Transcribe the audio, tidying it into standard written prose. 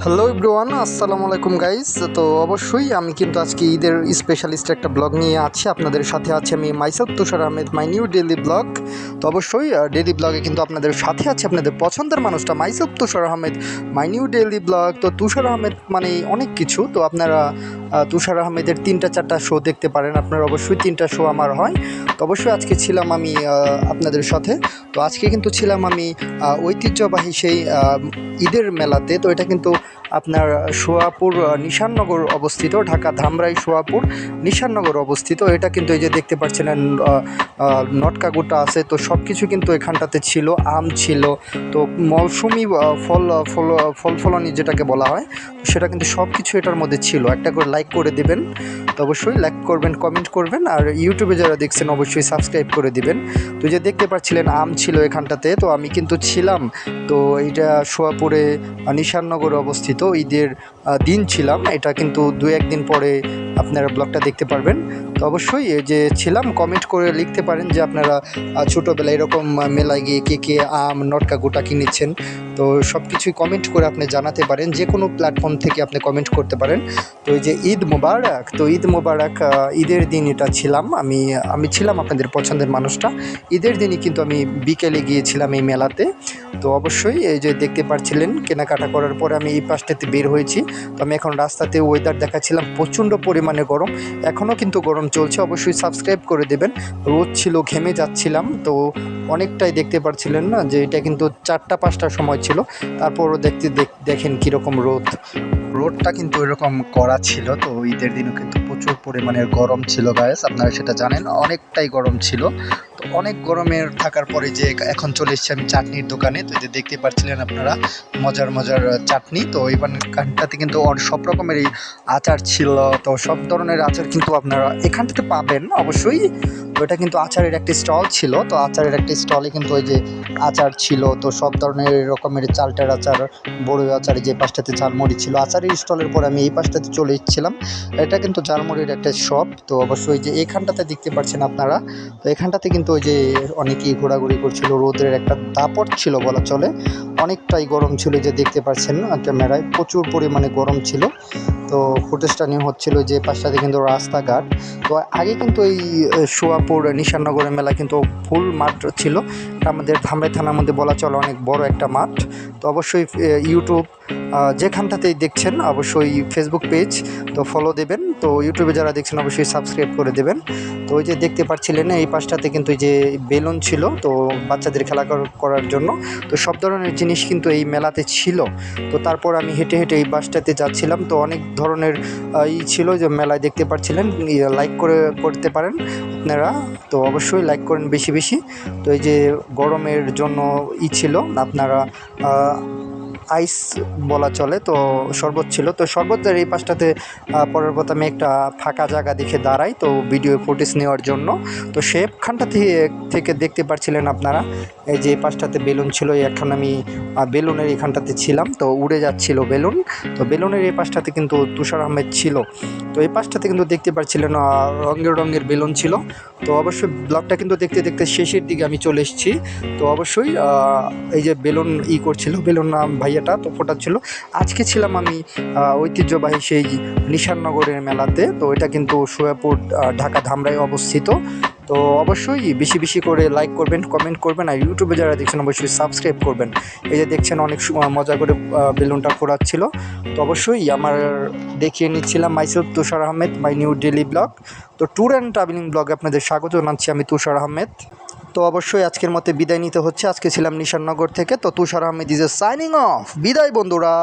Hello everyone, আসসালামু আলাইকুম guys. তো অবশ্যই আমি কিন্তু আজকে ঈদের স্পেশালিস্ট একটা ব্লগ নিয়ে আছি। আপনাদের সাথে আছে আমি myself Tushar Ahmed, my new daily blog. তো অবশ্যই ডেইলি ব্লগে কিন্তু আপনাদের সাথে আছে আপনাদের পছন্দের মানুষটা myself Tushar Ahmed, my new daily blog. তো তুষার আহমেদ মানে অনেক কিছু। তো আপনারা তুষার আহমেদের 3-4টা শো দেখতে পারেন। আপনারা অবশ্যই 3টা শো আমার হয়। তো অবশ্যই আজকে ছিলাম আমি আপনাদের সাথে। তো আজকে কিন্তু ছিলাম আমি ঐতিহ্যবাহী সেই ঈদের মেলাতে। তো এটা কিন্তু আপনার সোয়াপুর নিশাননগর অবস্থিত, ঢাকা ধামরাই সোয়াপুর নিশাননগর অবস্থিত। এটা কিন্তু এই যে দেখতে পাচ্ছিলেন নটকা গোটা আছে। তো সব কিছু কিন্তু এখানটাতে ছিল, আম ছিল, তো মৌসুমি ফল ফল ফল ফলানি যেটাকে বলা হয় সেটা কিন্তু সব কিছু এটার মধ্যে ছিল। একটা করে লাইক করে দিবেন, তো অবশ্যই লাইক করবেন, কমেন্ট করবেন, আর ইউটিউবে যারা দেখছেন অবশ্যই সাবস্ক্রাইব করে দিবেন। তো যে দেখতে পাচ্ছিলেন আম ছিল এখানটাতে, তো আমি কিন্তু ছিলাম। তো এইটা সোয়াপুরে নিশাননগরে অবস্থিত, ঈদের দিন ছিলাম। এটা কিন্তু 2-1 দিন পরে আপনারা ব্লগটা দেখতে পারবেন। তো অবশ্যই এই যে ছিলাম, কমেন্ট করে লিখতে পারেন যে আপনারা ছোটোবেলায় এরকম মেলায় গিয়ে কে কে আম নটকা গোটা কিনেছেন। তো সব কিছুই কমেন্ট করে আপনি জানাতে পারেন, যে কোনো প্ল্যাটফর্ম থেকে আপনি কমেন্ট করতে পারেন। তো এই যে ঈদ মোবারক, তো ঈদ মোবারক, ঈদের দিন এটা ছিলাম আমি ছিলাম আপনাদের পছন্দের মানুষটা। ঈদের দিনই কিন্তু আমি বিকেলে গিয়েছিলাম এই মেলাতে। তো অবশ্যই এই যে দেখতে পাচ্ছিলেন কেনাকাটা করার পরে আমি এই পাশটাতে বের হয়েছি। তো আমি এখন রাস্তাতে ওয়েদার দেখাচ্ছিলাম, প্রচণ্ড পরিমাণে গরম, এখনও কিন্তু গরম চলছে। অবশ্যই সাবস্ক্রাইব করে দেবেন। রোদ ছিল, ঘেমে যাচ্ছিলাম। তো অনেকটাই দেখতে পাচ্ছিলেন না যে এটা কিন্তু 4টা-5টার সময় ছিল, তারপরও দেখেন কীরকম রোদটা কিন্তু এরকম কড়া ছিল। তো ঈদের দিনও কিন্তু প্রচুর পরিমাণের গরম ছিল গায়েস, আপনারা সেটা জানেন, অনেকটাই গরম ছিল। তো অনেক গরমের থাকার পরে যে এখন চলে এসেছি আমি চাটনির দোকানে। তো যে দেখতে পাচ্ছিলেন আপনারা মজার মজার চাটনি। তো এখানটাতে কিন্তু সব রকমেরই আচার ছিল। তো সব ধরনের আচার কিন্তু আপনারা এখানটাতে পাবেন অবশ্যই। তো এটা কিন্তু আচারের একটি স্টল ছিল। তো আচারের একটি স্টলে কিন্তু ওই যে আচার ছিল, তো সব ধরনের রকমের চালটার আচার, বড়ই আচার, যে পাশটাতে ঝালমুড়ি ছিল। আচারের স্টলের পরে আমি এই পাশটাতে চলে এসেছিলাম। এটা কিন্তু ঝালমুড়ির একটা শপ। তো অবশ্যই যে এখানটাতে দেখতে পাচ্ছেন আপনারা, তো এখানটাতে কিন্তু ওই যে অনেকেই ঘোরাঘুরি করছিল। রোদের একটা দাপট ছিল বলা চলে, অনেকটাই গরম ছিল। যে দেখতে পাচ্ছেন ক্যামেরায় প্রচুর পরিমাণে গরম ছিল। তো ফুটেজটা নিয়ে হচ্ছিল যে পাশটাতে কিন্তু রাস্তাঘাট। তো আগে কিন্তু এই সোয়াপুর নিশাননগরের মেলা কিন্তু ফুল মাঠ ছিল। এটা আমাদের ধামরাই থানার মধ্যে বলা চলে অনেক বড় একটা মাঠ। তো অবশ্যই ইউটিউব যেখানটাতেই দেখছেন অবশ্যই ফেসবুক পেজ তো ফলো দেবেন। তো ইউটিউবে যারা দেখছেন অবশ্যই সাবস্ক্রাইব করে দেবেন। তো ওই যে দেখতে পাচ্ছিলেন এই পাশটাতে কিন্তু এই যে বেলুন ছিল, তো বাচ্চাদের খেলা করার জন্য। তো সব ধরনের জিনিস কিন্তু এই মেলাতে ছিল। তো তারপর আমি হেঁটে হেঁটে এই বাসটাতে যাচ্ছিলাম। তো অনেক ধরনের ছিল যে মেলায় দেখতে পাচ্ছিলেন। লাইক করতে পারেন আপনারা, তো অবশ্যই লাইক করেন বেশি বেশি। তো এই যে গরমের জন্য ছিল আপনারা আইস বলা চলে, তো শরবত ছিল। তো শরবতের এই পাশটাতে পরের কথা আমি একটা ফাঁকা জায়গা দেখে দাঁড়াই, তো ভিডিও ফুটেজ নেওয়ার জন্য। তো সেখানটা থেকে দেখতে পাচ্ছিলেন আপনারা এই যে এই পাশটাতে বেলুন ছিল। এখন আমি বেলুনের এখানটাতে ছিলাম, তো উড়ে যাচ্ছিল বেলুন। তো বেলুনের এই পাশটাতে কিন্তু তুষার আহমেদ ছিল। তো এই পাশটাতে কিন্তু দেখতে পাচ্ছিলেন রঙের রঙের বেলুন ছিল। তো অবশ্যই ব্লগটা কিন্তু দেখতে দেখতে শেষের দিকে আমি চলে এসেছি। তো অবশ্যই এই যে বেলুন করছিল, বেলুন ভাইয়াটা তো ফোটাচ্ছিল। আজকে ছিলাম আমি ঐতিহ্যবাহী সেই নিশাননগরের মেলাতে। তো এটা কিন্তু সোয়াপুর ঢাকা ধামরাই অবস্থিত। তো অবশ্যই বেশি বেশি করে লাইক করবেন, কমেন্ট করবেন, আর ইউটিউবে যারা দেখছেন অবশ্যই সাবস্ক্রাইব করবেন। এই যে দেখছেন অনেক মজা করে বেলুনটা ফোটাচ্ছিল। তো অবশ্যই আমার দেখিয়ে নিচ্ছিলাম myself Tushar Ahmed, my new daily blog. তো ট্যুর অ্যান্ড ট্রাভেলিং ব্লগে আপনাদের স্বাগত জানাচ্ছি আমি তুষার আহমেদ। তো অবশ্যই আজকের মতো বিদায় নিতে হচ্ছে। আজকে ছিলাম নিশাননগর থেকে। তো তুষার আহমেদ ইজ সাইনিং অফ। বিদায় বন্ধুরা।